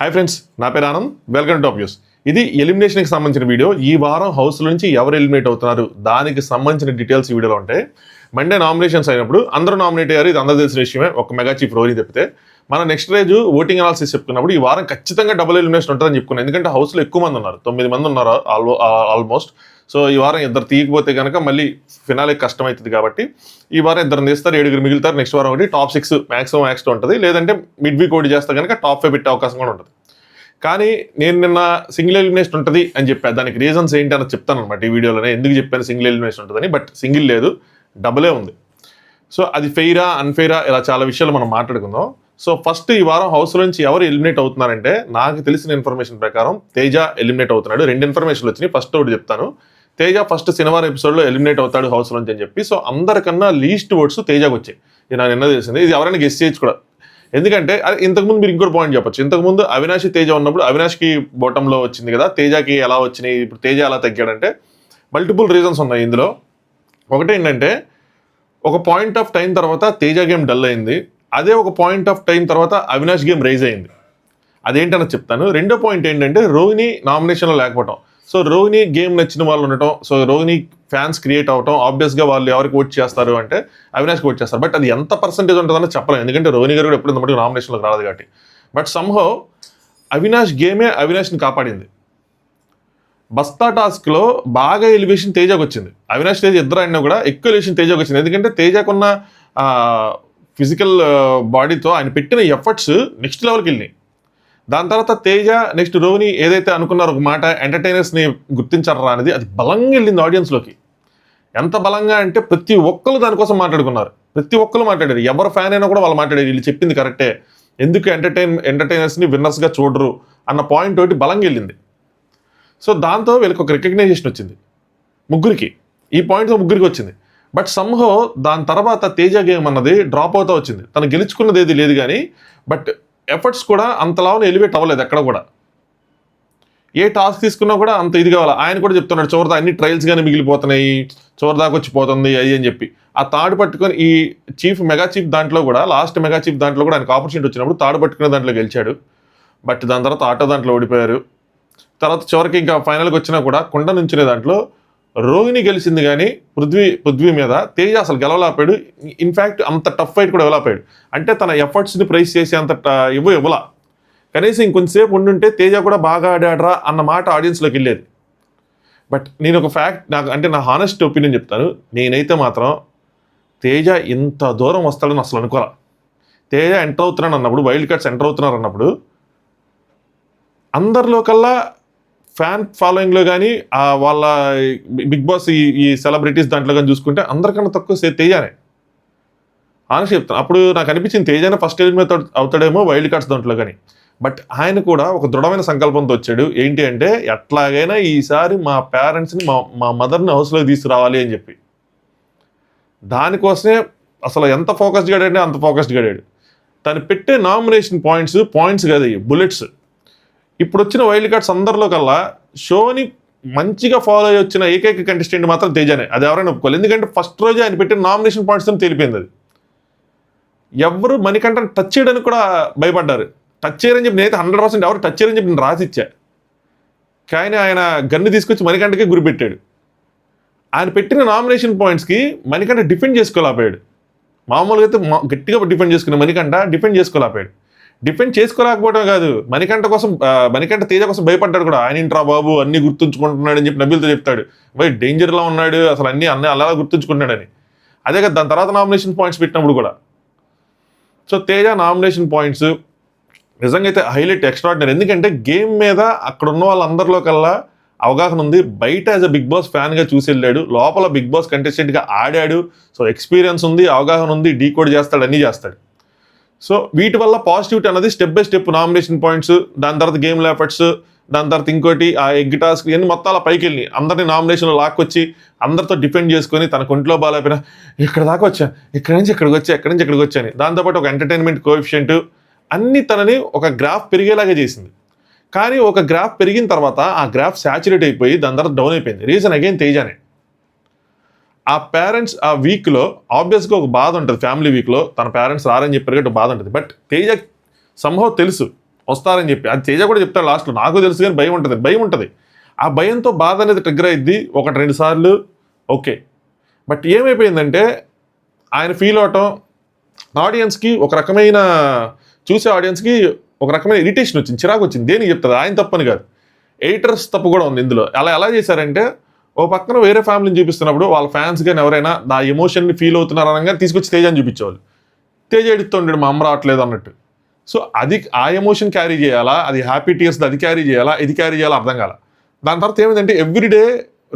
Hi friends, నా పేరు Anand. Welcome to top news. ఇది ఎలిమినేషన్కి సంబంధించిన వీడియో. ఈ వారం హౌస్ నుంచి ఎవరు ఎలిమినేట్ అవుతున్నారు దానికి సంబంధించిన డీటెయిల్స్ ఈ వీడియోలో ఉంటాయి. మండే నామినేషన్స్ అయినప్పుడు అందరూ నామినేట్ అయ్యారు, ఇది అందరూ తెలిసిన విషయమే. ఒక మెగా చీఫ్ రోహిణి తప్పితే మన నెక్స్ట్ రోజు ఓటింగ్ అనాలిసిస్ చెప్తున్నప్పుడు ఈ వారం ఖచ్చితంగా డబుల్ ఎలిమినేషన్ ఉంటుందని చెప్పుకున్నాను. ఎందుకంటే హౌస్లో ఎక్కువ మంది ఉన్నారు, 9 మంది ఉన్నారు ఆల్మోస్ట్. సో ఈ వారం ఇద్దరు తీయకపోతే కనుక మళ్ళీ ఫినాలే కష్టం అవుతుంది కాబట్టి ఈ వారం ఇద్దరు తీస్తారు, 7 మిగులుతారు. నెక్స్ట్ వారం ఒకటి టాప్ 6 మ్యాక్సిమం ఉంటుంది, లేదంటే మిడ్ వీక్ ఒకటి చేస్తే కనుక టాప్ 5 పెట్టే అవకాశం కూడా ఉంటుంది. కానీ నేను నిన్న సింగిల్ ఎలిమినేషన్ ఉంటుంది అని చెప్పాను. దానికి రీజన్స్ ఏంటి అని చెప్తాను అనమాట ఈ వీడియోలోనే. ఎందుకు చెప్పాను సింగిల్ ఎలిమినేషన్ ఉంటుందని. బట్ సింగిల్ లేదు, డబులే ఉంది. సో అది ఫెయిరా అన్ఫెయిరా ఇలా చాలా విషయాలు మనం మాట్లాడుకుందాం. సో ఫస్ట్ ఈ వారం హౌస్ నుంచి ఎవరు ఎలిమినేట్ అవుతున్నారంటే, నాకు తెలిసిన ఇన్ఫర్మేషన్ ప్రకారం తేజ ఎలిమినేట్ అవుతున్నాడు. 2 ఇన్ఫర్మేషన్లు వచ్చినాయి. ఫస్ట్ ఒకటి చెప్తాను. తేజ ఫస్ట్ శనివారం ఎపిసోడ్లో ఎలిమినేట్ అవుతాడు హౌస్ నుంచి అని చెప్పి. సో అందరికన్నా లీస్ట్ ఓట్స్ తేజకు వచ్చాయి. ఇది నాకు నిన్న తెలిసింది. ఇది ఎవరైనా గెస్ చేయొచ్చు కూడా. ఎందుకంటే ఇంతకుముందు మీరు ఇంకోటి పాయింట్ చెప్పొచ్చు. ఇంతకుముందు అవినాష్ తేజ ఉన్నప్పుడు అవినాష్కి బోటంలో వచ్చింది కదా, తేజకి ఎలా వచ్చినాయి, ఇప్పుడు తేజ ఎలా తగ్గాడంటే మల్టిపుల్ రీజన్స్ ఉన్నాయి ఇందులో. ఒకటి ఏంటంటే, ఒక పాయింట్ ఆఫ్ టైం తర్వాత తేజ గేమ్ డల్ అయింది. అదే ఒక పాయింట్ ఆఫ్ టైం తర్వాత అవినాష్ గేమ్ రైజ్ అయింది. అదేంటని చెప్తాను. రెండో పాయింట్ ఏంటంటే, రోహిణి నామినేషన్లో లేకపోవటం. సో రోహిణి గేమ్ నచ్చిన వాళ్ళు ఉండటం, సో రోహిణి ఫ్యాన్స్ క్రియేట్ అవటం. ఆబ్వియస్గా వాళ్ళు ఎవరికి ఓట్ చేస్తారు అంటే అవినాష్కి ఓట్ చేస్తారు. బట్ అది ఎంత పర్సెంటేజ్ ఉంటుందని చెప్పలేము, ఎందుకంటే రోహిణి గారు కూడా ఎప్పుడు మటుకు నామినేషన్లోకి రాదు కాబట్టి. బట్ సంహౌ అవినాష్ గేమే అవినాష్ని కాపాడింది. బస్తా టాస్క్లో బాగా ఎలివేషన్ తేజకు వచ్చింది. అవినాష్ తేజ ఇద్దరు అయినా కూడా ఎక్కువ ఎలివేషన్ తేజకు వచ్చింది. ఎందుకంటే తేజకున్న ఫిజికల్ బాడీతో ఆయన పెట్టిన ఎఫర్ట్స్ నెక్స్ట్ లెవెల్కి వెళ్ళినాయి. దాని తర్వాత తేజ నెక్స్ట్ రోహిణి ఏదైతే అనుకున్నారో ఒక మాట, ఎంటర్టైనర్స్ని గుర్తించారా అనేది అది బలంగా వెళ్ళింది ఆడియన్స్లోకి. ఎంత బలంగా అంటే ప్రతి ఒక్కరు దానికోసం మాట్లాడుకున్నారు. ప్రతి ఒక్కరు మాట్లాడారు. ఎవరు ఫ్యాన్ అయినా కూడా వాళ్ళు మాట్లాడారు, వీళ్ళు చెప్పింది కరెక్టే, ఎందుకు ఎంటర్టైనర్స్ని విన్నర్స్గా చూడరు అన్న పాయింట్ ఒకటి బలంగా వెళ్ళింది. సో దాంతో వీళ్ళకి ఒక రికగ్నైజేషన్ వచ్చింది ముగ్గురికి. ఈ పాయింట్తో ముగ్గురికి వచ్చింది. బట్ సంహో దాని తర్వాత తేజ గేమ్ అన్నది డ్రాప్ అవుతూ వచ్చింది. తను గెలుచుకున్నది ఏది లేదు కానీ బట్ ఎఫర్ట్స్ కూడా అంతలాగా ఎలివేట్ అవ్వలేదు ఎక్కడ కూడా. ఏ టాస్క్ తీసుకున్నా కూడా అంత ఇది కావాలి. ఆయన కూడా చెప్తున్నాడు చివరిదా అన్ని ట్రయల్స్ కానీ మిగిలిపోతున్నాయి, చివరిదాకా వచ్చిపోతుంది అది అని చెప్పి. ఆ తాడు పట్టుకొని ఈ మెగా చీఫ్ దాంట్లో కూడా, లాస్ట్ మెగా చీఫ్ దాంట్లో కూడా ఆయనకు ఆపర్చునిటీ వచ్చినప్పుడు తాడు పట్టుకునే దాంట్లో గెలిచాడు. బట్ దాని తర్వాత ఆటో దాంట్లో ఓడిపోయారు. తర్వాత చివరికి ఇంకా ఫైనల్కి వచ్చినా కూడా కుండ నుంచునే దాంట్లో రోహిణి గెలిచింది కానీ పృథ్వీ మీద తేజ అసలు గెలవలేపాడు. ఇన్ఫ్యాక్ట్ అంత టఫ్ ఫైట్ కూడా ఇవ్వలేపాడు. అంటే తన ఎఫర్ట్స్ని ప్రైస్ చేసి అంత ఇవ్వలా. కనీసం ఇంకొంచెంసేపు ఉండుంటే తేజ కూడా బాగా ఆడాడరా అన్న మాట ఆడియన్స్లోకి వెళ్ళేది. బట్ నేను ఒక ఫ్యాక్ట్, నా హానెస్ట్ ఒపీనియన్ చెప్తాను. నేనైతే మాత్రం తేజ ఇంత దూరం వస్తాడని అసలు అనుకోరా. తేజ ఎంటర్ అవుతున్నాడు అన్నప్పుడు, వైల్డ్ కార్డ్స్ ఎంటర్ అవుతున్నారు అన్నప్పుడు అందరిలో కల్లా ఫ్యాన్ ఫాలోయింగ్లో కానీ వాళ్ళ బిగ్ బాస్ ఈ సెలబ్రిటీస్ దాంట్లో కానీ చూసుకుంటే అందరికన్నా తక్కువ తేజానే. ఆనెస్ట్ చెప్తాను. అప్పుడు నాకు అనిపించింది తేజానే ఫస్ట్ ఎలిమినేట్ అవుతాడేమో వైల్డ్ కార్డ్స్ దాంట్లో కానీ. బట్ ఆయన కూడా ఒక దృఢమైన సంకల్పంతో వచ్చాడు. ఏంటి అంటే, ఎట్లాగైనా ఈసారి మా పేరెంట్స్ని మా మదర్ని హౌస్లోకి తీసుకురావాలి అని చెప్పి. దానికోసమే అసలు ఎంత ఫోకస్డ్గా ఆడాడంటే అంత ఫోకస్డ్గా ఆడాడు. తను పెట్టే నామినేషన్ పాయింట్స్ కాదు, బుల్లెట్స్. ఇప్పుడు వచ్చిన వైల్డ్ కార్డ్స్ అందరిలో కల్లా షోని మంచిగా ఫాలో అయ్యి వచ్చిన ఏకైక కంటెస్టెంట్ మాత్రం తేజానే. అది ఎవరైనా ఒప్పుకోవాలి. ఎందుకంటే ఫస్ట్ రోజే ఆయన పెట్టిన నామినేషన్ పాయింట్స్తో తెలిపింది. అది ఎవరు మణికంఠని టచ్ చేయడానికి కూడా భయపడ్డారు. టచ్ చేయరని చెప్పి నేనైతే 100% ఎవరు టచ్ చేయరని చెప్పి నేను రాసిచ్చా. కానీ ఆయన గన్ను తీసుకొచ్చి మణికంఠకే గురిపెట్టాడు. ఆయన పెట్టిన నామినేషన్ పాయింట్స్కి మణికంఠ డిఫెండ్ చేసుకోలేకపోయాడు. మామూలుగా అయితే గట్టిగా డిఫెండ్ చేసుకునే మణికంఠ డిఫెండ్ చేసుకోలేకపోయాడు. డిఫెండ్ చేసుకోలేకపోవడం కాదు, మణికంఠ తేజ కోసం భయపడ్డాడు కూడా. ఆయన ఇంట్రా బాబు అన్ని గుర్తుంచుకుంటున్నాడు అని చెప్పి నబీల్తో చెప్తాడు. బై డేంజర్లో ఉన్నాడు, అసలు అన్ని అలా గుర్తుంచుకుంటున్నాడని. అదే కదా దాని తర్వాత నామినేషన్ పాయింట్స్ పెట్టినప్పుడు కూడా. సో తేజ నామినేషన్ పాయింట్స్ నిజంగా అయితే హైలైట్, ఎక్స్ట్రాడినరీ. ఎందుకంటే గేమ్ మీద అక్కడ ఉన్న వాళ్ళందరిలో కల్లా అవగాహన ఉంది. బయట యాజ్ అ బిగ్ బాస్ ఫ్యాన్గా చూసి వెళ్ళాడు, లోపల బిగ్ బాస్ కంటెస్టెంట్గా ఆడాడు. సో ఎక్స్పీరియన్స్ ఉంది, అవగాహన ఉంది, డీకోడ్ చేస్తాడు, అన్నీ చేస్తాడు. సో వీటి వల్ల పాజిటివిటీ అనేది step by step nomination points, దాని తర్వాత గేమ్ ఎఫర్ట్స్, దాని తర్వాత ఇంకోటి ఆ ఎగ్ టాస్క్, ఇవన్నీ మొత్తం అలా పైకి వెళ్ళి అందరినీ నామినేషన్లో లాక్కొచ్చి అందరితో డిఫెండ్ చేసుకొని తన కొంట్లో బాగాలేకపోయినా ఇక్కడ దాకా వచ్చా, ఇక్కడి నుంచి ఇక్కడికి వచ్చాను. దాంతోపాటు ఒక ఎంటర్టైన్మెంట్ కోఎఫిషియంట్ అన్ని తనని ఒక గ్రాఫ్ పెరిగేలాగా చేసింది. కానీ ఒక గ్రాఫ్ పెరిగిన తర్వాత ఆ గ్రాఫ్ సాచురేట్ అయిపోయి దాని తర్వాత డౌన్ అయిపోయింది. రీజన్ అగైన్ తేజానే. ఆ పేరెంట్స్ ఆ వీక్లో ఆబ్వియస్గా ఒక బాధ ఉంటుంది. ఫ్యామిలీ వీక్లో తన పేరెంట్స్ రారని చెప్పారు కాబట్టి బాధ ఉంటుంది. బట్ తేజ సంహవ్ తెలుసు వస్తారని చెప్పి. అది తేజ కూడా చెప్తాడు లాస్ట్లో, నాకు తెలుసు కానీ భయం ఉంటుంది. ఆ భయంతో బాధ అనేది ట్రిగ్గర్ అయ్యిద్ది 1-2 సార్లు, ఓకే. బట్ ఏమైపోయిందంటే ఆయన ఫీల్ అవటం, ఆడియన్స్కి ఒక రకమైన, చూసే ఆడియన్స్కి ఒక రకమైన ఇరిటేషన్ వచ్చింది, చిరాకు వచ్చింది. దేనికి చెప్తుంది, ఆయన తప్పని కాదు, ఎడిటర్స్ తప్పు కూడా ఉంది ఇందులో. అలా ఎలా చేశారంటే, ఓ పక్కన వేరే ఫ్యామిలీని చూపిస్తున్నప్పుడు వాళ్ళ ఫ్యాన్స్ కానీ ఎవరైనా నా ఎమోషన్ని ఫీల్ అవుతున్నారు అనగా తీసుకొచ్చి తేజని చూపించేవాళ్ళు. తేజ ఎడుతుండడు మా అమ్మ రావట్లేదు అన్నట్టు. సో అది ఆ ఎమోషన్ క్యారీ చేయాలా, అది హ్యాపీ టీయర్స్ అది క్యారీ చేయాలా, ఇది క్యారీ చేయాలా అర్థం కాల. దాని తర్వాత ఏమైందంటే ఎవ్రీడే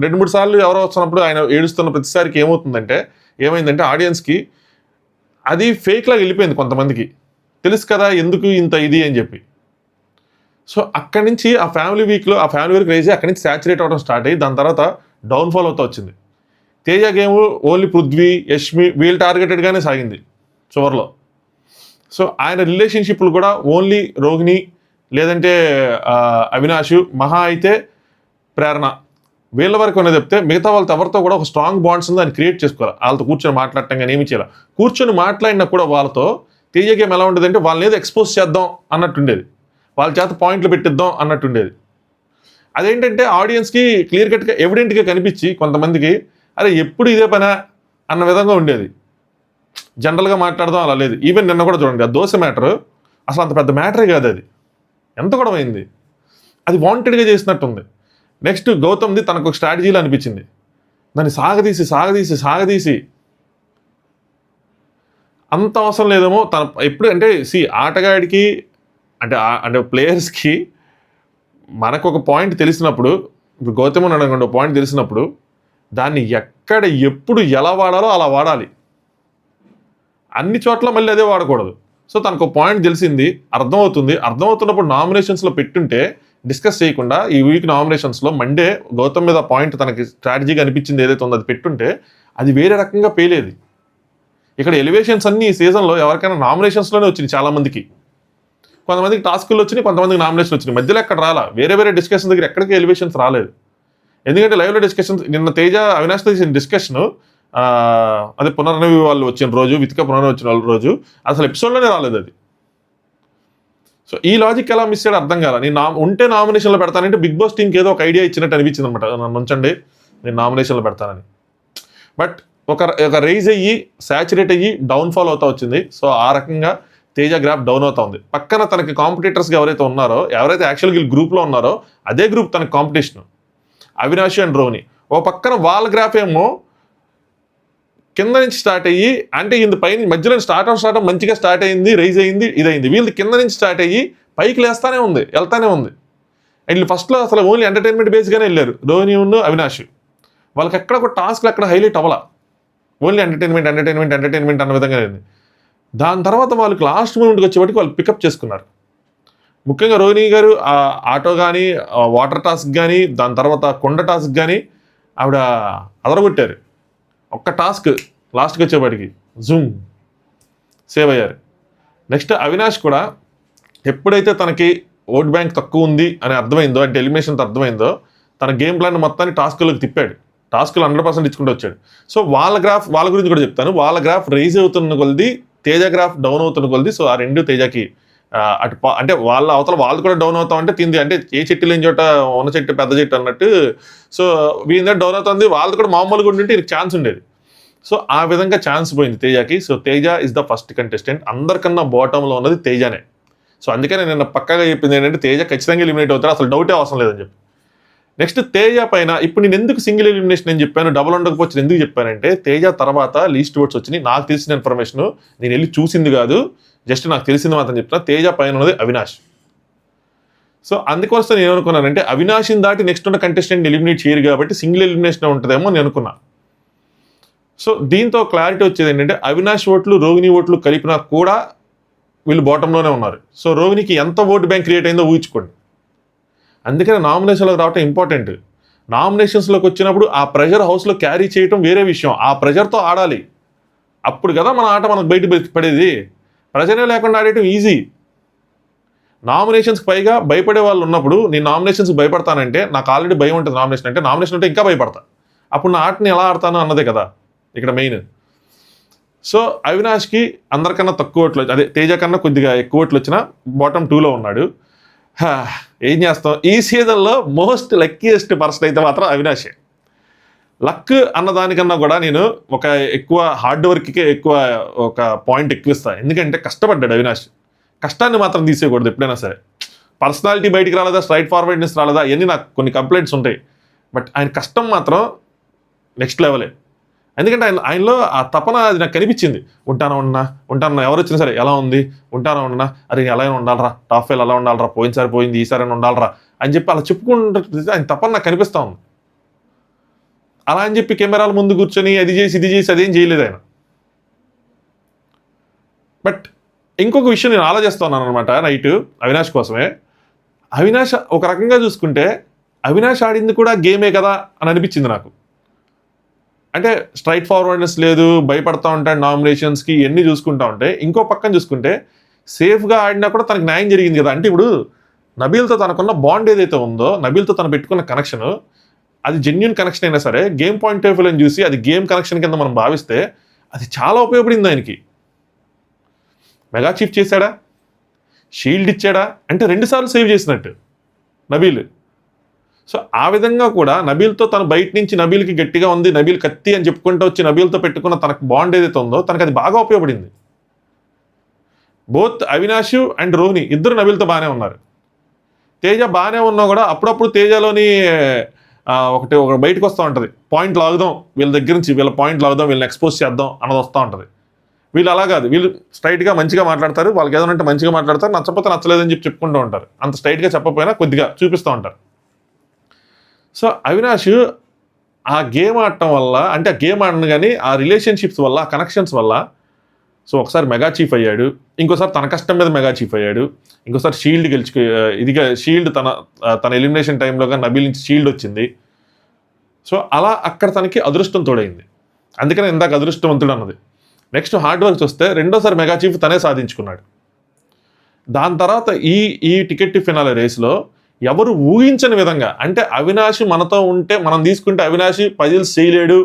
2-3 సార్లు ఎవరో వచ్చినప్పుడు ఆయన ఏడుస్తున్న ప్రతిసారికి ఏమైందంటే ఆడియన్స్కి అది ఫేక్ లాగా వెళ్ళిపోయింది. కొంతమందికి తెలుసు కదా ఎందుకు ఇంత ఇది అని చెప్పి. సో అక్కడి నుంచి ఆ ఫ్యామిలీ వీక్లో ఆ ఫ్యామిలీ వీక్ రేసి అక్కడి నుంచి సాచురేట్ అవ్వడం స్టార్ట్ అయ్యి దాని తర్వాత డౌన్ఫాల్ అవుతూ వచ్చింది. తేజ గేమ్ ఓన్లీ పృథ్వీ, యష్మి వీళ్ళు టార్గెటెడ్గానే సాగింది చివరిలో. సో ఆయన రిలేషన్షిప్లు కూడా ఓన్లీ రోహిణి లేదంటే అవినాష్, మహా అయితే ప్రేరణ, వీళ్ళ వరకు అనేది చెప్తే మిగతా వాళ్ళతో ఎవరితో కూడా ఒక స్ట్రాంగ్ బాండ్స్ ఉంది దాన్ని క్రియేట్ చేసుకోవాలి. వాళ్ళతో కూర్చొని మాట్లాడటం కానీ ఏమి చేయాలి. కూర్చొని మాట్లాడినా కూడా వాళ్ళతో తేజ గేమ్ ఎలా ఉండేది అంటే వాళ్ళని ఏదో ఎక్స్పోజ్ చేద్దాం అన్నట్టుండేది, వాళ్ళ చేత పాయింట్లు పెట్టిద్దాం అన్నట్టుండేది. అదేంటంటే ఆడియన్స్కి క్లియర్ కట్గా ఎవిడెంట్గా కనిపించి కొంతమందికి అరే ఎప్పుడు ఇదే పనా అన్న విధంగా ఉండేది. జనరల్గా మాట్లాడదాం అలా లేదు. ఈవెన్ నిన్న కూడా చూడండి, ఆ దోశ మ్యాటర్ అసలు అంత పెద్ద మ్యాటరే కాదు, అది ఎంత కూడా అయింది, అది వాంటెడ్గా చేసినట్టుంది. నెక్స్ట్ గౌతమ్ది తనకు ఒక స్ట్రాటజీలో అనిపించింది, దాన్ని సాగదీసి అంత అవసరం లేదేమో తన ఎప్పుడు అంటే ఆటగాడికి అంటే ప్లేయర్స్కి మనకు ఒక పాయింట్ తెలిసినప్పుడు, ఇప్పుడు గౌతమ్ అనుకోండి ఒక పాయింట్ తెలిసినప్పుడు దాన్ని ఎక్కడ ఎప్పుడు ఎలా వాడాలో అలా వాడాలి, అన్ని చోట్ల మళ్ళీ అదే వాడకూడదు. సో తనకు ఒక పాయింట్ తెలిసింది, అర్థమవుతున్నప్పుడు నామినేషన్స్లో పెట్టుంటే డిస్కస్ చేయకుండా ఈ వీక్ నామినేషన్స్లో మండే గౌతమ్ మీద పాయింట్ తనకి స్ట్రాటజీగా అనిపించింది ఏదైతే ఉందో అది పెట్టుంటే అది వేరే రకంగా పేలేది. ఇక్కడ ఎలివేషన్స్ అన్ని ఈ సీజన్లో ఎవరికైనా నామినేషన్స్లోనే వచ్చినాయి. చాలామందికి, కొంతమందికి టాస్కుల్లో వచ్చినాయి, కొంతమందికి నామినేషన్ వచ్చినాయి. మధ్యలో ఎక్కడ రాలా, వేరే డిస్కషన్ దగ్గర ఎక్కడికి ఎలివేషన్స్ రాలేదు. ఎందుకంటే లైవ్లో డిస్కషన్స్ నిన్న తేజ అవినాష్ చేసిన డిస్కషన్ అదే పునర్నవి వాళ్ళు వచ్చిన రోజు, వితిక పునర్నవి వచ్చిన వాళ్ళ రోజు అసలు ఎపిసోడ్లోనే రాలేదు అది. సో ఈ లాజిక్ ఎలా మిస్ అయ్యాడు అర్థం కాల. నేను ఉంటే నామినేషన్లో పెడతానంటే బిగ్ బాస్ టీంకి ఏదో ఒక ఐడియా ఇచ్చినట్టు అనిపించింది అనమాట, నన్ను ఉంచండి నేను నామినేషన్లో పెడతానని. బట్ ఒక రైజ్ అయ్యి సాచురేట్ అయ్యి డౌన్ఫాల్ అవుతా వచ్చింది. సో ఆ రకంగా తేజ గ్రాఫ్ డౌన్ అవుతా ఉంది. పక్కన తనకి కాంపిటీటర్స్గా ఎవరైతే ఉన్నారో, ఎవరైతే యాక్చువల్గా వీళ్ళు గ్రూప్లో ఉన్నారో అదే గ్రూప్ తనకి కాంపిటీషన్, అవినాష్ అండ్ రోహిణి. ఓ పక్కన వాళ్ళ గ్రాఫ్ ఏమో కింద నుంచి స్టార్ట్ అయ్యి, అంటే ఇది పైన మధ్యలో స్టార్ట్ మంచిగా స్టార్ట్ అయింది, రైజ్ అయింది, ఇదైంది. వీళ్ళు కింద నుంచి స్టార్ట్ అయ్యి పైకి వెళ్తానే ఉంది. అండ్ ఫస్ట్లో అసలు ఓన్లీ ఎంటర్టైన్మెంట్ బేస్గానే వెళ్ళారు రోహిణి ఉన్న అవినాష్. వాళ్ళకి ఎక్కడ ఒక టాస్క్లు ఎక్కడ హైలైట్ అవ్వాల, ఓన్లీ ఎంటర్టైన్మెంట్ అన్న విధంగా అయింది. దాని తర్వాత వాళ్ళకి లాస్ట్ మూమెంట్కి వచ్చేప్పటికి వాళ్ళు పికప్ చేసుకున్నారు. ముఖ్యంగా రోహిణి గారు ఆ ఆటో కానీ, వాటర్ టాస్క్ కానీ, దాని తర్వాత కొండ టాస్క్ కానీ ఆవిడ అదరగొట్టారు. ఒక్క టాస్క్ లాస్ట్కి వచ్చేప్పటికి జూమ్ సేవ్ అయ్యారు. నెక్స్ట్ అవినాష్ కూడా ఎప్పుడైతే తనకి ఓట్ బ్యాంక్ తక్కువ ఉంది అని అర్థమైందో, అంటే ఎలిమినేషన్ అర్థమైందో, తన గేమ్ ప్లాన్ మొత్తాన్ని టాస్క్లోకి తిప్పాడు. టాస్క్లు 100% ఇచ్చుకుంటూ వచ్చాడు. సో వాళ్ళ గురించి కూడా చెప్తాను. వాళ్ళ గ్రాఫ్ రైజ్ అవుతున్న కొలది, తేజ గ్రాఫ్ డౌన్ అవుతున్న కొలది. సో ఆ రెండు తేజకి అంటే వాళ్ళ అవతల వాళ్ళు కూడా డౌన్ అవుతాం అంటే తింది, అంటే ఏ చెట్టు లేని చోట ఉన్న చెట్టు పెద్ద చెట్టు అన్నట్టు. సో వీళ్ళ డౌన్ అవుతుంది, వాళ్ళది కూడా మామూలుగా ఉండింటే ఇది ఛాన్స్ ఉండేది. సో ఆ విధంగా ఛాన్స్ పోయింది తేజకి. So Teja is the first contestant. అందరికన్నా బాటంలో ఉన్నది తేజనే. సో అందుకనే నేను పక్కాగా చెప్పింది ఏంటంటే తేజ ఖచ్చితంగా ఎలిమినేట్ అవుతారు, అసలు డౌటే అవసరం లేదని చెప్పి. నెక్స్ట్ తేజ పైన ఇప్పుడు నేను ఎందుకు సింగిల్ ఎలిమినేషన్ అని చెప్పాను, డబుల్ ఉండకపోవచ్చు ఎందుకు చెప్పానంటే, తేజ తర్వాత లీస్ట్ ఓట్స్ వచ్చినాయి. నాకు తెలిసిన ఇన్ఫర్మేషన్ నేను వెళ్ళి చూసింది కాదు, జస్ట్ నాకు తెలిసింది మాత్రం చెప్తున్నా. తేజ పైన ఉన్నది అవినాష్. సో అందుకోసం నేను అనుకున్నానంటే అవినాష్ని దాటి నెక్స్ట్ ఉన్న కంటెస్టెంట్ ఎలిమినేట్ చేయరు కాబట్టి సింగిల్ ఎలిమినేషన్ ఉంటుందేమో నేను అనుకున్నా. సో దీంతో క్లారిటీ వచ్చేది ఏంటంటే అవినాష్ ఓట్లు రోహిణి ఓట్లు కలిపినా కూడా వీళ్ళు బాటంలోనే ఉన్నారు. సో రోహిణికి ఎంత ఓటు బ్యాంక్ క్రియేట్ అయిందో ఊహించుకోండి. అందుకనే నామినేషన్లోకి రావటం ఇంపార్టెంట్. నామినేషన్స్లోకి వచ్చినప్పుడు ఆ ప్రెషర్ హౌస్లో క్యారీ చేయటం వేరే విషయం, ఆ ప్రెషర్తో ఆడాలి. అప్పుడు కదా మన ఆట మనకు బయట పడేది. ప్రెషరే లేకుండా ఆడేయటం ఈజీ. నామినేషన్స్కి పైగా భయపడే వాళ్ళు ఉన్నప్పుడు నేను నామినేషన్స్కి భయపడతానంటే నాకు ఆల్రెడీ భయం ఉంటుంది. నామినేషన్ అంటే ఇంకా భయపడతా. అప్పుడు నా ఆటని ఎలా ఆడతాను అన్నదే కదా ఇక్కడ మెయిన్. సో అవినాష్కి అందరికన్నా తక్కువ ఓట్లు, అదే తేజ కన్నా కొద్దిగా ఎక్కువ ఓట్లు వచ్చినా బాటమ్ 2లో ఉన్నాడు. ఏం చేస్తాం, ఈ సీజన్లో మోస్ట్ లక్కీయెస్ట్ పర్సన్ అయితే మాత్రం అవినాషే. లక్ అన్నదానికన్నా కూడా నేను ఒక ఎక్కువ హార్డ్ వర్క్కే ఎక్కువ ఒక పాయింట్ ఎక్కువ ఇస్తాను. ఎందుకంటే కష్టపడ్డాడు అవినాష్. కష్టాన్ని మాత్రం తీసేయకూడదు ఎప్పుడైనా సరే. పర్సనాలిటీ బయటికి రాలేదా, స్ట్రైట్ ఫార్వర్డ్నెస్ రాలేదా, ఇవన్నీ నాకు కొన్ని కంప్లైంట్స్ ఉంటాయి. బట్ ఆయన కష్టం మాత్రం నెక్స్ట్ లెవెలే. ఎందుకంటే ఆయనలో ఆ తపన అది నాకు కనిపించింది. ఉంటానా ఎవరు వచ్చినా సరే ఎలా ఉంది, ఉంటానా అరే ఎలా ఉండాలరా, టాప్ 5 ఎలా ఉండాలరా, పోయినసారి పోయింది ఈసారి ఉండాలరా అని చెప్పి అలా చెప్పుకుంటే ఆయన తపన నాకు కనిపిస్తూ ఉంది. అలా అని చెప్పి కెమెరాల ముందు కూర్చొని అది చేసి ఇది చేసి అదేం చేయలేదు ఆయన. బట్ ఇంకొక విషయం నేను ఆలోచిస్తున్నాను అనమాట నైట్ అవినాష్ కోసమే. అవినాష్ ఒక రకంగా చూసుకుంటే అవినాష్ ఆడింది కూడా గేమే కదా అని అనిపించింది నాకు. అంటే స్ట్రైట్ ఫార్వర్డ్నెస్ లేదు, భయపడతా ఉంటాడు నామినేషన్స్కి, ఇవన్నీ చూసుకుంటా ఉంటే ఇంకో పక్కన చూసుకుంటే సేఫ్గా ఆడినా కూడా తనకు న్యాయం జరిగింది కదా. అంటే ఇప్పుడు నబీల్తో తనకున్న బాండ్ ఏదైతే ఉందో, నబీల్తో తను పెట్టుకున్న కనెక్షన్, అది జెన్యున్ కనెక్షన్ అయినా సరే గేమ్ పాయింట్ ఆఫ్ వ్యూని చూసి అది గేమ్ కనెక్షన్ కింద మనం భావిస్తే అది చాలా ఉపయోగపడింది ఆయనకి. మెగా చీఫ్ చేశాడా, షీల్డ్ ఇచ్చాడా అంటే 2 సార్లు సేవ్ చేసినట్టు నబీల్. సో ఆ విధంగా కూడా నబీల్తో తను బయట నుంచి నబీల్కి గట్టిగా ఉంది, నబీల్ కత్తి అని చెప్పుకుంటూ వచ్చి నబీల్తో పెట్టుకున్న తనకు బాండ్ ఏదైతే ఉందో తనకు అది బాగా ఉపయోగపడింది. బోత్ అవినాష్ అండ్ రోహిణి ఇద్దరు నబీల్తో బాగానే ఉన్నారు. తేజ బాగానే ఉన్నా కూడా అప్పుడప్పుడు తేజలోని ఒకటి బయటకు వస్తూ ఉంటుంది, పాయింట్ లాగుదాం వీళ్ళ దగ్గర నుంచి, వీళ్ళ పాయింట్ లాగుదాం, వీళ్ళని ఎక్స్పోజ్ చేద్దాం అన్నది వస్తూ ఉంటుంది. వీళ్ళు అలా కాదు, వీళ్ళు స్ట్రైట్గా మంచిగా మాట్లాడతారు, వాళ్ళకి ఏదైనా మంచిగా మాట్లాడతారు, నచ్చకపోతే నచ్చలేదని చెప్పి చెప్పుకుంటూ ఉంటారు. అంత స్ట్రైట్గా చెప్పకపోయినా కొద్దిగా చూపిస్తూ ఉంటారు. సో అవినాష్ ఆ గేమ్ ఆడటం వల్ల, అంటే ఆ గేమ్ ఆడను కానీ ఆ రిలేషన్షిప్స్ వల్ల, ఆ కనెక్షన్స్ వల్ల, సో ఒకసారి మెగా చీఫ్ అయ్యాడు, ఇంకోసారి తన కష్టం మీద మెగా చీఫ్ అయ్యాడు, ఇంకోసారి షీల్డ్ ఇదిగా షీల్డ్ తన ఎలిమినేషన్ టైంలోగా నబీల్ నుంచి షీల్డ్ వచ్చింది. సో అలా అక్కడ తనకి అదృష్టం తోడైంది. అందుకనే ఇందాక అదృష్టవంతుడు అన్నది. నెక్స్ట్ హార్డ్ వర్క్ చూస్తే రెండోసారి మెగా చీఫ్ తనే సాధించుకున్నాడు. దాని తర్వాత ఈ టికెట్ ఫినాలే రేస్లో ఎవరు ఊహించని విధంగా, అంటే అవినాష్ మనతో ఉంటే మనం తీసుకుంటే అవినాష్ పజిల్స్ చేయలేడు,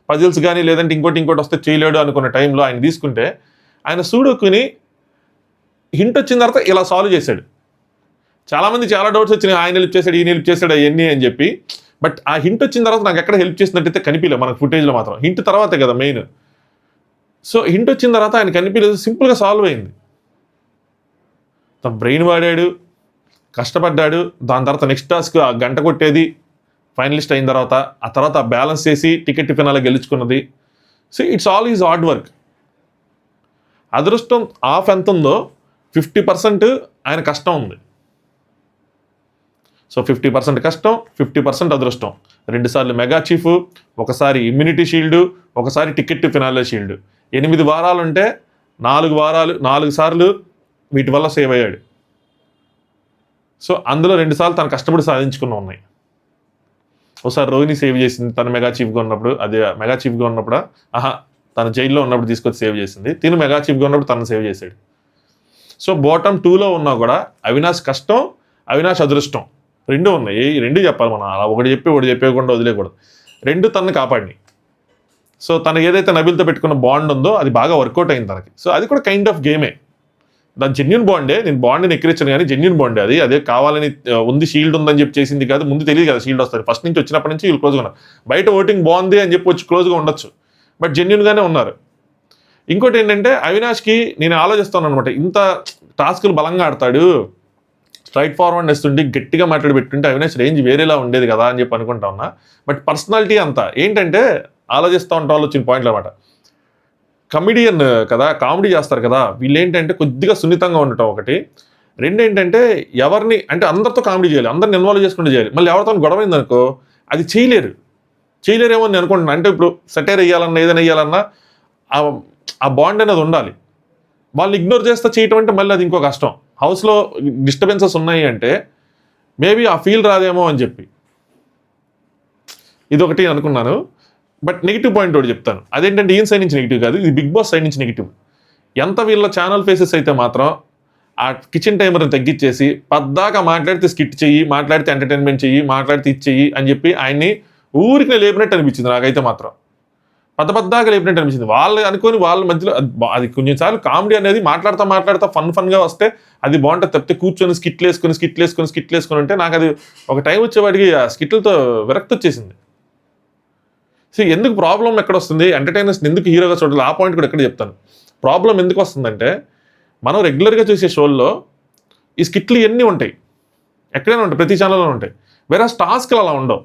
పజిల్స్ కానీ లేదంటే ఇంకోటి వస్తే చేయలేడు అనుకున్న టైంలో ఆయన తీసుకుంటే ఆయన సూడోకుని హింట్ వచ్చిన తర్వాత ఇలా సాల్వ్ చేశాడు. చాలామంది చాలా డౌట్స్ వచ్చినాయి, ఆయన హెల్ప్ చేశాడు, ఈయన హెల్ప్ చేశాడు అవన్నీ అని చెప్పి. బట్ ఆ హింట్ వచ్చిన తర్వాత నాకు ఎక్కడ హెల్ప్ చేసినట్టయితే కనిపించలేదు మనకు ఫుటేజ్లో మాత్రం. హింట్ తర్వాతే కదా మెయిన్. సో హింట్ వచ్చిన తర్వాత ఆయన కనిపించలేదు, సింపుల్గా సాల్వ్ అయింది. తన బ్రెయిన్ వాడాడు, కష్టపడ్డాడు. దాని తర్వాత నెక్స్ట్ టాస్క్ ఆ గంట కొట్టేది ఫైనలిస్ట్ అయిన తర్వాత, ఆ తర్వాత బ్యాలెన్స్ చేసి టికెట్ ఫినాలే గెలుచుకున్నది. So it's all is hard work. అదృష్టం ఆఫ్ ఎంత ఉందో 50% ఆయన కష్టం ఉంది. సో 50% కష్టం, 50% అదృష్టం. 2 సార్లు మెగా చీఫ్, ఒకసారి ఇమ్యూనిటీ షీల్డ్, ఒకసారి టికెట్ ఫినాలే షీల్డ్. 8 వారాలు ఉంటే 4 సార్లు వీటి వల్ల సేవ్ అయ్యాడు. సో అందులో 2 సార్లు తను కష్టపడి సాధించుకున్న ఉన్నాయి. ఒకసారి రోహిణి సేవ్ చేసింది తను మెగా చీఫ్గా ఉన్నప్పుడు, అది మెగా చీఫ్గా ఉన్నప్పుడు తను జైల్లో ఉన్నప్పుడు తీసుకొచ్చి సేవ్ చేసింది. తిను మెగా చీఫ్గా ఉన్నప్పుడు తను సేవ్ చేశాడు. సో బాటమ్ 2లో ఉన్నా కూడా అవినాష్ కష్టం, అవినాష్ అదృష్టం 2 ఉన్నాయి. 2 చెప్పాలి మనం, అలా ఒకటి చెప్పేయకుండా వదిలేయకూడదు. 2 తనని కాపాడినాయి. సో తను ఏదైతే నబీల్తో పెట్టుకున్న బాండ్ ఉందో అది బాగా వర్కౌట్ అయింది తనకి. సో అది కూడా కైండ్ ఆఫ్ గేమే, దాని జెన్యున్ బాండే. నేను బాండ్ని ఎక్కిరించాను కానీ జెన్యున్ బాండే అది. అదే కావాలని ఉంది షీల్డ్ ఉందని చెప్పి చేసింది కాదు. ముందు తెలియదు కదా షీల్డ్ వస్తుంది, ఫస్ట్ నుంచి వచ్చినప్పటి నుంచి వీళ్ళు క్లోజ్గా ఉన్నారు. బయట ఓటింగ్ బాగుంది అని చెప్పి వచ్చి క్లోజ్గా ఉండొచ్చు, బట్ జెన్యున్గానే ఉన్నారు. ఇంకోటి ఏంటంటే అవినాష్కి నేను ఆలోచిస్తాను అనమాట, ఇంత టాస్కులు బలంగా ఆడతాడు, స్ట్రైట్ ఫార్వర్డ్నెస్ ఉండి గట్టిగా మాట్లాడి పెట్టుంటే అవినాష్ రేంజ్ వేరేలా ఉండేది కదా అని చెప్పి అనుకుంటా ఉన్నా. బట్ పర్సనాలిటీ అంతా ఏంటంటే ఆలోచిస్తూ ఉంటా వచ్చిన పాయింట్లు అనమాట. కమిడియన్ కదా, కామెడీ చేస్తారు కదా, వీళ్ళు ఏంటంటే కొద్దిగా సున్నితంగా ఉండటం ఒకటి. 2 ఏంటంటే ఎవరిని అంటే అందరితో కామెడీ చేయాలి, అందరిని ఇన్వాల్వ్ చేసుకుంటూ చేయాలి. మళ్ళీ ఎవరితో గొడవైంది అనుకో అది చేయలేరేమో అని అనుకుంటున్నాను. అంటే ఇప్పుడు సెటైర్ వేయాలన్నా ఏదైనా వేయాలన్నా ఆ బాండ్ అనేది ఉండాలి. వాళ్ళు ఇగ్నోర్ చేస్తే చేయటం అంటే మళ్ళీ అది ఇంకో కష్టం. హౌస్లో డిస్టర్బెన్సెస్ ఉన్నాయి అంటే మేబీ ఆ ఫీల్ రాదేమో అని చెప్పి ఇదొకటి అనుకున్నాను. బట్ నెగిటివ్ పాయింట్ ఒకటి చెప్తాను, అదేంటంటే ఈయన సైడ్ నుంచి నెగిటివ్ కాదు, ఇది బిగ్ బాస్ సైడ్ నుంచి నెగిటివ్. ఎంత వీళ్ళ ఛానల్ ఫేసెస్ అయితే మాత్రం ఆ కిచెన్ టైమర్ని తగ్గించేసి పద్దాకా మాట్లాడితే స్కిట్ చెయ్యి, మాట్లాడితే ఎంటర్టైన్మెంట్ చెయ్యి, మాట్లాడితే ఇది చెయ్యి అని చెప్పి ఆయన్ని ఊరికి లేపినట్టు అనిపించింది నాకైతే మాత్రం. పెద్దగా లేపినట్టు అనిపించింది. వాళ్ళు అనుకొని వాళ్ళ మధ్యలో అది కొంచెంసార్లు కామెడీ అనేది మాట్లాడుతా ఫన్గా వస్తే అది బాగుంటుంది. తప్పితే కూర్చొని స్కిట్లు వేసుకొని ఉంటే నాకు అది ఒక టైం వచ్చేవాడికి ఆ స్కిట్లతో విరక్తి వచ్చేసింది. సో ఎందుకు ప్రాబ్లం ఎక్కడ వస్తుంది, ఎంటర్టైనర్స్ని ఎందుకు హీరోగా చూడాలి, ఆ పాయింట్ కూడా ఎక్కడ చెప్తాను. ప్రాబ్లం ఎందుకు వస్తుందంటే మనం రెగ్యులర్గా చూసే షోల్లో ఈ స్కిట్లు ఇవన్నీ ఉంటాయి, ఎక్కడైనా ఉంటాయి, ప్రతి ఛానల్లో ఉంటాయి. వేరే టాస్క్లు అలా ఉండవు.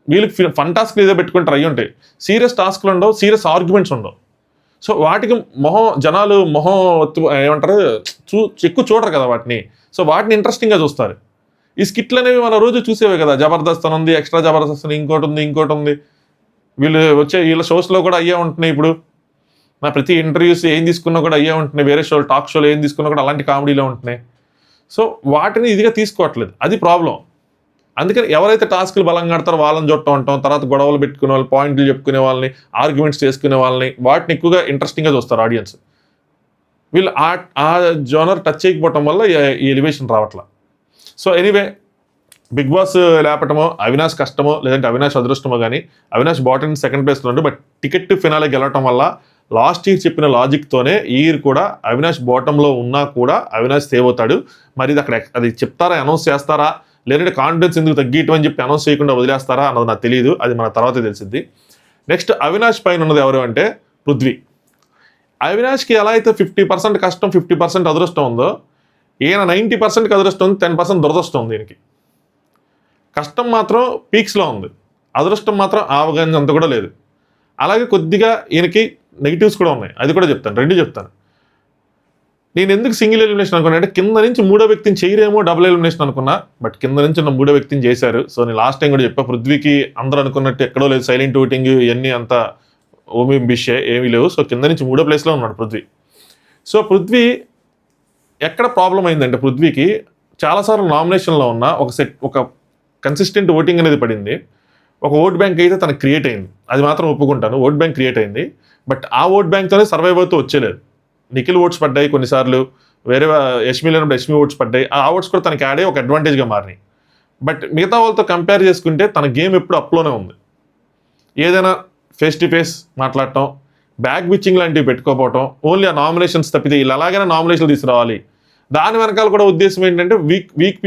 వీళ్ళకి ఫన్ టాస్క్లు ఏదో పెట్టుకుంటారు, అవి ఉంటాయి. సీరియస్ టాస్క్లు ఉండవు, సీరియస్ ఆర్గ్యుమెంట్స్ ఉండవు. సో వాటికి జనాలు ఏమంటారు ఎక్కువ చూడరు కదా వాటిని. సో వాటిని ఇంట్రెస్టింగ్గా చూస్తారు. ఈ స్కిట్లు అనేవి మన రోజు చూసేవే కదా. జబర్దస్త్ అని ఉంది, ఎక్స్ట్రా జబర్దస్త్ అని ఇంకోటి ఉంది. వీళ్ళ షోస్లో కూడా అయ్యే ఉంటున్నాయి. ఇప్పుడు నా ప్రతి ఇంటర్వ్యూస్ ఏం తీసుకున్నా కూడా అయ్యే ఉంటున్నాయి. వేరే షోలు, టాక్ షోలు ఏం తీసుకున్నా కూడా అలాంటి కామెడీలో ఉంటున్నాయి. సో వాటిని ఇదిగా తీసుకోవట్లేదు, అది ప్రాబ్లం. అందుకని ఎవరైతే టాస్క్లు బలంగా ఆడతారో వాళ్ళని చూడటం ఉంటాం, తర్వాత గొడవలు పెట్టుకునే వాళ్ళు, పాయింట్లు చెప్పుకునే వాళ్ళని, ఆర్గ్యుమెంట్స్ చేసుకునే వాళ్ళని, వాటిని ఎక్కువగా ఇంట్రెస్టింగ్గా చూస్తారు ఆడియన్స్. వీళ్ళు ఆ జోనర్ టచ్ చేయకపోవటం వల్ల ఈ ఎలివేషన్ రావట్లా. సో ఎనీవే, బిగ్ బాస్ లేపటమో అవినాష్ కష్టమో లేదంటే అవినాష్ అదృష్టమో కానీ, అవినాష్ బాటన్ సెకండ్ ప్లేస్లో ఉండి బట్ టికెట్ ఫినాలే గెలవటం వల్ల లాస్ట్ ఇయర్ చెప్పిన లాజిక్తోనే ఈ ఇయర్ కూడా అవినాష్ బాటంలో ఉన్నా కూడా అవినాష్ సేవ్ అవుతాడు. మరి ఇది అక్కడ అది చెప్తారా, అనౌన్స్ చేస్తారా, లేదంటే కాన్ఫిడెన్స్ ఎందుకు తగ్గియటం అని చెప్పి అనౌన్స్ చేయకుండా వదిలేస్తారా అన్నది నాకు తెలియదు, అది మన తర్వాతే తెలిసింది. నెక్స్ట్ అవినాష్ పైన ఉన్నది ఎవరు అంటే పృథ్వీ. అవినాష్కి ఎలా అయితే 50% కష్టం 50% అదృష్టం ఉందో, ఈయన 90% అదృష్టం ఉంది, 10% దురదృష్టం ఉంది. దీనికి కష్టం మాత్రం పీక్స్లో ఉంది, అదృష్టం మాత్రం ఆవగానంత కూడా లేదు. అలాగే కొద్దిగా ఈయనకి నెగిటివ్స్ కూడా ఉన్నాయి, అది కూడా చెప్తాను, రెండు చెప్తాను. నేను ఎందుకు సింగిల్ ఎలిమినేషన్ అనుకున్నా అంటే కింద నుంచి మూడో వ్యక్తిని చేయరేమో డబుల్ ఎలిమినేషన్ అనుకున్నా, బట్ కింద నుంచి ఉన్న మూడో వ్యక్తిని చేశారు. సో నేను లాస్ట్ టైం కూడా చెప్పా, పృథ్వీకి అందరూ అనుకున్నట్టు ఎక్కడో లేదు, సైలెంట్ ఓటింగ్ ఇవన్నీ అంతా ఓమి బిషే ఏమీ లేవు. సో కింద నుంచి మూడో ప్లేస్లో ఉన్నాడు పృథ్వీ. సో పృథ్వీ ఎక్కడ ప్రాబ్లం అయిందంటే, పృథ్వీకి చాలాసార్లు నామినేషన్లో ఉన్న ఒక కన్సిస్టెంట్ ఓటింగ్ అనేది పడింది. ఒక ఓట్ బ్యాంక్ అయితే తనకు క్రియేట్ అయింది, అది మాత్రం ఒప్పుకుంటాను, ఓట్ బ్యాంక్ క్రియేట్ అయింది. బట్ ఆ ఓట్ బ్యాంక్తోనే సర్వైవ్ అవుతూ వచ్చేలేదు. నిఖిల్ ఓట్స్ పడ్డాయి కొన్నిసార్లు, వేరే యష్మి లేనప్పుడు యష్మి ఓట్స్ పడ్డాయి. ఆ ఓట్స్ కూడా తనకి యాడ్ అయ్యి ఒక అడ్వాంటేజ్గా మారినాయి. బట్ మిగతా వాళ్ళతో కంపేర్ చేసుకుంటే తన గేమ్ ఎప్పుడు అప్లోనే ఉంది. ఏదైనా ఫేస్ టు ఫేస్ మాట్లాడటం, బ్యాక్ బిచ్చింగ్ లాంటివి పెట్టుకోపోవటం, ఓన్లీ ఆ నామినేషన్స్ తప్పితే వీళ్ళు అలాగైనా నామినేషన్లు తీసుకురావాలి. దాని వెనకాల కూడా ఉద్దేశం ఏంటంటే వీక్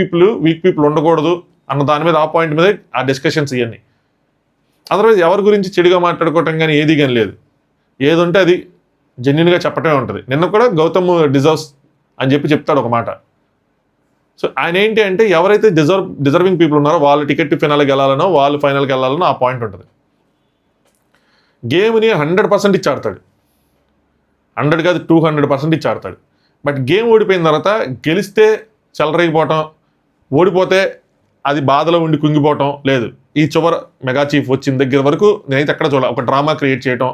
పీపుల్ ఉండకూడదు అన్న దాని మీద, ఆ పాయింట్ మీద ఆ డిస్కషన్స్ ఇవన్నీ. అదర్వైజ్ ఎవరి గురించి చెడుగా మాట్లాడుకోవటం కానీ ఏది కానీ లేదు. ఏదుంటే అది జెన్యున్గా చెప్పటమే ఉంటుంది. నిన్న కూడా గౌతమ్ డిజర్వ్స్ అని చెప్తాడు ఒక మాట. సో ఆయన ఏంటి అంటే ఎవరైతే డిజర్వింగ్ పీపుల్ ఉన్నారో వాళ్ళు టికెట్ ఫైనల్కి వెళ్ళాలనో, వాళ్ళు ఫైనల్కి వెళ్ళాలనో ఆ పాయింట్ ఉంటుంది. గేమ్ని 100% ఇచ్చి ఆడతాడు, 100 కాదు 200% ఇచ్చి ఆడతాడు. బట్ గేమ్ ఓడిపోయిన తర్వాత గెలిస్తే చెలరేగిపోవటం, ఓడిపోతే అది బాధలో ఉండి కుంగిపోవటం లేదు. ఈ చివరి మెగా చీఫ్ వచ్చిన దగ్గర వరకు నేనైతే ఎక్కడ చూడాలి, ఒక డ్రామా క్రియేట్ చేయటం,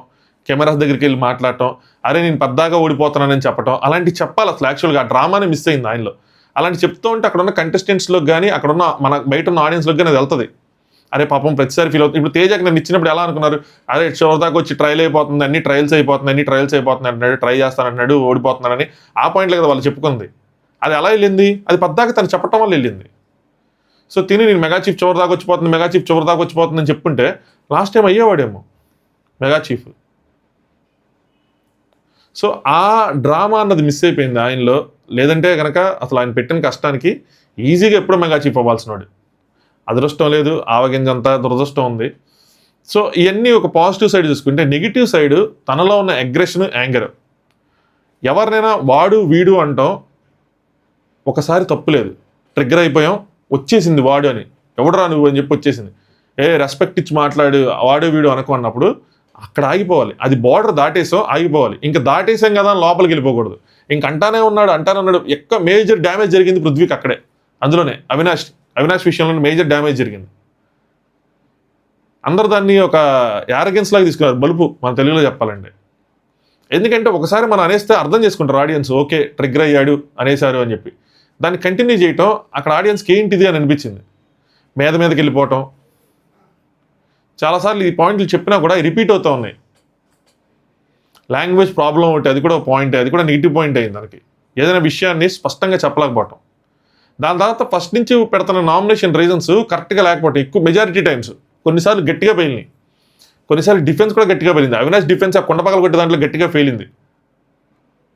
కెమెరాస్ దగ్గరికి వెళ్ళి మాట్లాడటం, అరే నేను పెద్దగా ఓడిపోతున్నానని చెప్పటం, అలాంటి చెప్పాలి. అసలు యాక్చువల్గా ఆ డ్రామానే మిస్ అయింది ఆయనలో. అలాంటి చెప్తూ ఉంటే అక్కడ ఉన్న కంటెస్టెంట్స్లోకి కానీ, అక్కడ ఉన్న మన బయట ఉన్న ఆడియన్స్లోకి కానీ అది వెళ్తుంది. అరే పాపం ప్రతిసారి ఫీల్ అవుతుంది. ఇప్పుడు తేజకి నేను ఇచ్చినప్పుడు ఎలా అనుకున్నారు, అరే చివరిదాకా వచ్చి ట్రయల్ అయిపోతుంది, అన్ని ట్రయల్స్ అయిపోతుంది అంటున్నాడు, ట్రై చేస్తానంటున్నాడు, ఓడిపోతున్నాడని. ఆ పాయింట్లో కదా వాళ్ళు చెప్పుకుంది. అది ఎలా వెళ్ళింది, అది పెద్దగా తను చెప్పటం వల్ల వెళ్ళింది. సో నేను మెగా చీఫ్ చివరిదాకా వచ్చిపోతుంది అని చెప్పుంటే లాస్ట్ టైం అయ్యేవాడేమో మెగా చీఫ్. సో ఆ డ్రామా అన్నది మిస్ అయిపోయింది ఆయనలో. లేదంటే కనుక అసలు ఆయన పెట్టిన కష్టానికి ఈజీగా ఎప్పుడో మెగా చీఫ్ అవ్వాల్సినాడు. అదృష్టం లేదు, ఆవగింజంతా దురదృష్టం ఉంది. సో ఇవన్నీ ఒక పాజిటివ్ సైడ్ చూసుకుంటే, నెగిటివ్ సైడ్ తనలో ఉన్న అగ్రెషన్, యాంగర్. ఎవరినైనా వాడు వీడు అంటాం ఒకసారి తప్పులేదు, ట్రిగ్గర్ అయిపోయాం, వచ్చేసింది వాడు అని, ఎవడరా నువ్వు అని చెప్పి వచ్చేసింది. రెస్పెక్ట్ ఇచ్చి మాట్లాడు, వాడు వీడు అనుకున్నప్పుడు అక్కడ ఆగిపోవాలి. అది బార్డర్ దాటేసాం, ఆగిపోవాలి. ఇంకా దాటేసాం కదా లోపలికి వెళ్ళిపోకూడదు. ఇంక అంటానే ఉన్నాడు. ఎక్క మేజర్ డ్యామేజ్ జరిగింది పృథ్వీకి అక్కడే. అందులోనే అవినాష్ విషయంలో మేజర్ డ్యామేజ్ జరిగింది. అందరూ దాన్ని ఒక యారగెన్స్ లాగా తీసుకున్నారు, బలుపు మన తెలుగులో చెప్పాలంటే. ఎందుకంటే ఒకసారి మనం అనేస్తే అర్థం చేసుకుంటారు ఆడియన్స్, ఓకే ట్రిగ్గర్ అయ్యాడు అనేసారు అని చెప్పి. దాన్ని కంటిన్యూ చేయటం అక్కడ ఆడియన్స్కి ఏంటిది అని అనిపించింది. మీదకి వెళ్ళిపోవటం, చాలాసార్లు ఈ పాయింట్లు చెప్పినా కూడా రిపీట్ అవుతూ ఉన్నాయి. లాంగ్వేజ్ ప్రాబ్లం ఒకటి, అది కూడా పాయింట్, అది కూడా నెగిటివ్ పాయింట్ అయింది దానికి. ఏదైనా విషయాన్ని స్పష్టంగా చెప్పలేకపోవటం. దాని తర్వాత ఫస్ట్ నుంచి పెడుతున్న నామినేషన్ రీజన్స్ కరెక్ట్గా లేకపోవటం, ఎక్కువ మెజారిటీ టైమ్స్. కొన్నిసార్లు గట్టిగా పోయినాయి, కొన్నిసార్లు డిఫెన్స్ కూడా గట్టిగా పెరిగింది. అవినాష్ డిఫెన్స్ ఆ కొండ పగల కొట్టే దాంట్లో గట్టిగా ఫెయిలింది.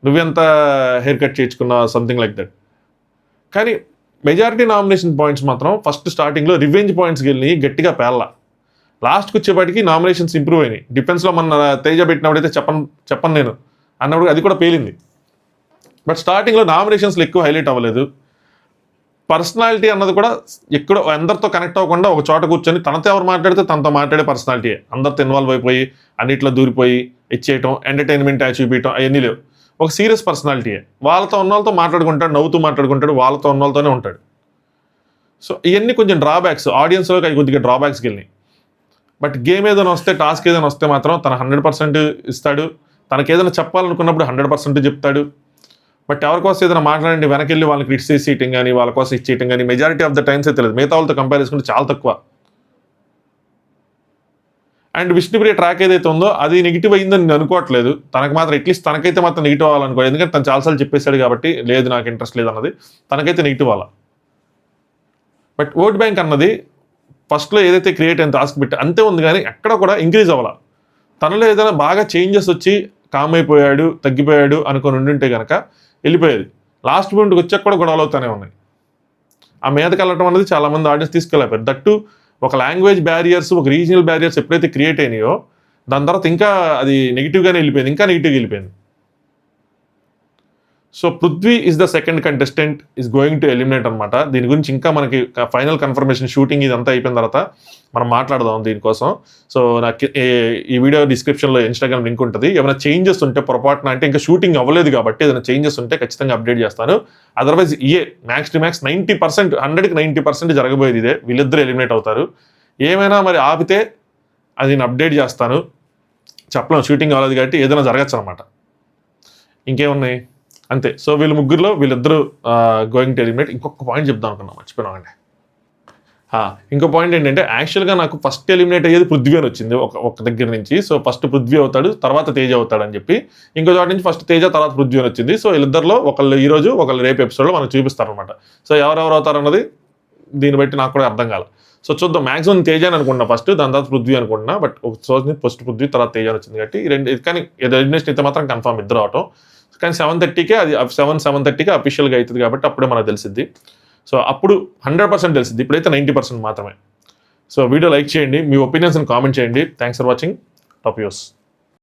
నువ్వెంత హెయిర్ కట్ చేయించుకున్నావు, సంథింగ్ లైక్ దట్. కానీ మెజారిటీ నామినేషన్ పాయింట్స్ మాత్రం ఫస్ట్ స్టార్టింగ్లో రివెంజ్ పాయింట్స్కి వెళ్ళి గట్టిగా పేర్ల. లాస్ట్కి వచ్చేపాటికి నామినేషన్స్ ఇంప్రూవ్ అయినాయి. డిఫెన్స్లో మన తేజ పెట్టినప్పుడైతే చెప్పను నేను అన్నప్పుడు అది కూడా పేలింది. బట్ స్టార్టింగ్లో నామినేషన్స్లో ఎక్కువ హైలైట్ అవ్వలేదు. పర్సనాలిటీ అన్నది కూడా ఎక్కడో అందరితో కనెక్ట్ అవ్వకుండా ఒక చోట కూర్చొని తనతో ఎవరు మాట్లాడితే తనతో మాట్లాడే పర్సనాలిటీయే. అందరితో ఇన్వాల్వ్ అయిపోయి అన్నిట్లో దూరిపోయి ఇచ్చేయటం, ఎంటర్టైన్మెంట్ చూపించడం అవన్నీ లేవు. ఒక సీరియస్ పర్సనాలిటీయే. వాళ్ళతో ఉన్న వాళ్ళతో మాట్లాడుకుంటాడు, నవ్వుతూ మాట్లాడుకుంటాడు, వాళ్ళతో ఉన్న వాళ్ళతోనే ఉంటాడు. సో ఇవన్నీ కొంచెం డ్రాబ్యాక్స్, ఆడియన్స్లోకి అవి కొద్దిగా డ్రాబ్యాక్స్కి వెళ్ళినాయి. బట్ గేమ్ ఏదైనా వస్తే, టాస్క్ ఏదైనా వస్తే మాత్రం తన 100% ఇస్తాడు. తనకి ఏదైనా చెప్పాలనుకున్నప్పుడు 100% చెప్తాడు. బట్ ఎవరికోసం ఏదైనా మాట్లాడండి వెనకెళ్ళి వాళ్ళకి క్రిటిసైజ్ చేయటం కానీ, వాళ్ళ కోసం ఇచ్చేయటం కానీ మెజారిటీ ఆఫ్ ద టైమ్స్ అయితే లేదు. మిగతా వాళ్ళతో కంపేర్ చేసుకుంటే చాలా తక్కువ. అండ్ విష్ణుప్రియ ట్రాక్ ఏదైతే ఉందో అది నెగిటివ్ అయిందని నేను అనుకోవట్లేదు. తనకు మాత్రం అట్లీస్ట్ తనకైతే మాత్రం నెగిటివ్ అవ్వాలనుకో. ఎందుకంటే తను చాలాసార్లు చెప్పేశాడు కాబట్టి లేదు నాకు ఇంట్రెస్ట్ లేదు అన్నది. తనకైతే నెగిటివ్ అవ్వాలి. బట్ ఓట్ బ్యాంక్ అన్నది ఫస్ట్లో ఏదైతే క్రియేట్ అయిన టాస్క్ పెట్టి అంతే ఉంది, కానీ ఎక్కడ కూడా ఇంక్రీజ్ అవ్వాల. తనలో ఏదైనా బాగా చేంజెస్ వచ్చి కామ్ అయిపోయాడు, తగ్గిపోయాడు అనుకొని ఉండింటే కనుక వెళ్ళిపోయేది. లాస్ట్ పాయింట్కి వచ్చాక కూడా గొడవలు అవుతానే ఉన్నాయి. ఆ మీదకి వెళ్ళటం అనేది చాలామంది ఆడియన్స్ తీసుకెళ్ళిపోయారు. దట్టు ఒక లాంగ్వేజ్ బ్యారియర్స్, ఒక రీజనల్ బ్యారియర్స్ ఎప్పుడైతే క్రియేట్ అయినాయో దాని తర్వాత ఇంకా అది నెగిటివ్గానే వెళ్ళిపోయింది, ఇంకా నెగిటివ్గా వెళ్ళిపోయింది. So Prithvi is the second contestant is going to eliminate అనమాట. దీని గురించి ఇంకా మనకి ఫైనల్ కన్ఫర్మేషన్ షూటింగ్ ఇదంతా అయిపోయిన తర్వాత మనం మాట్లాడదాం దీనికోసం. సో నాకు ఈ వీడియో డిస్క్రిప్షన్లో ఇన్స్టాగ్రామ్ లింక్ ఉంటుంది. ఏమైనా చేంజెస్ ఉంటే పొరపాటున, అంటే ఇంకా షూటింగ్ అవ్వలేదు కాబట్టి ఏదైనా చేంజెస్ ఉంటే ఖచ్చితంగా అప్డేట్ చేస్తాను. అదర్వైజ్ మ్యాక్స్ టు మ్యాక్స్ 90%, 100కి 90% జరగబోయేది ఇదే. వీళ్ళిద్దరు ఎలిమినేట్ అవుతారు. ఏమైనా మరి ఆపితే అది నేను అప్డేట్ చేస్తాను. చెప్పలేం, షూటింగ్ అవ్వలేదు కాబట్టి ఏదైనా జరగచ్చు అనమాట. ఇంకేమున్నాయి అంతే. సో వీళ్ళిద్దరు గోయింగ్ టు ఎలిమినేట్. ఇంకొక పాయింట్ చెప్దాం అనుకున్నాం, మర్చిపోయినాం అండి. ఇంకో పాయింట్ ఏంటంటే యాక్చువల్గా నాకు ఫస్ట్ ఎలిమినేట్ అయ్యేది పృథ్వీ అని వచ్చింది ఒక దగ్గర నుంచి. సో ఫస్ట్ పృథ్వీ అవుతాడు, తర్వాత తేజ అవుతాడు అని చెప్పి. ఇంకో చోట నుంచి ఫస్ట్ తేజ, తర్వాత పృథ్వీ అని వచ్చింది. సో వీళ్ళిద్దరిలో ఒకళ్ళు ఈరోజు, ఒకళ్ళు రేపు ఎపిసోడ్లో మనకు చూపిస్తారనమాట. సో ఎవరెవరు అవుతారన్నది దీన్ని బట్టి నాకు కూడా అర్థం కాల. సో చూద్దాం. మ్యాక్సిమం తేజ అని అనుకుంటున్నా ఫస్ట్, దాని తర్వాత పృథ్వీ అనుకుంటున్నా. బట్ ఒక రోజు ఫస్ట్ పృథ్వీ, తర్వాత తేజ అని వచ్చింది కాబట్టి ఈ రెండు. కానీ ఎలిమినేషన్ అయితే మాత్రం కన్ఫర్మ్ ఇద్దరు అవటం. కానీ 7:30కే అది 7:30కే అఫీషియల్గా అవుతుంది కాబట్టి అప్పుడే మనకు తెలిసిద్ది. సో అప్పుడు 100% తెలిసిద్ది. ఇప్పుడైతే 90% మాత్రమే. సో వీడియో లైక్ చేయండి, మీ ఒపీనియన్స్ని కామెంట్ చేయండి. Thanks for watching. Top news.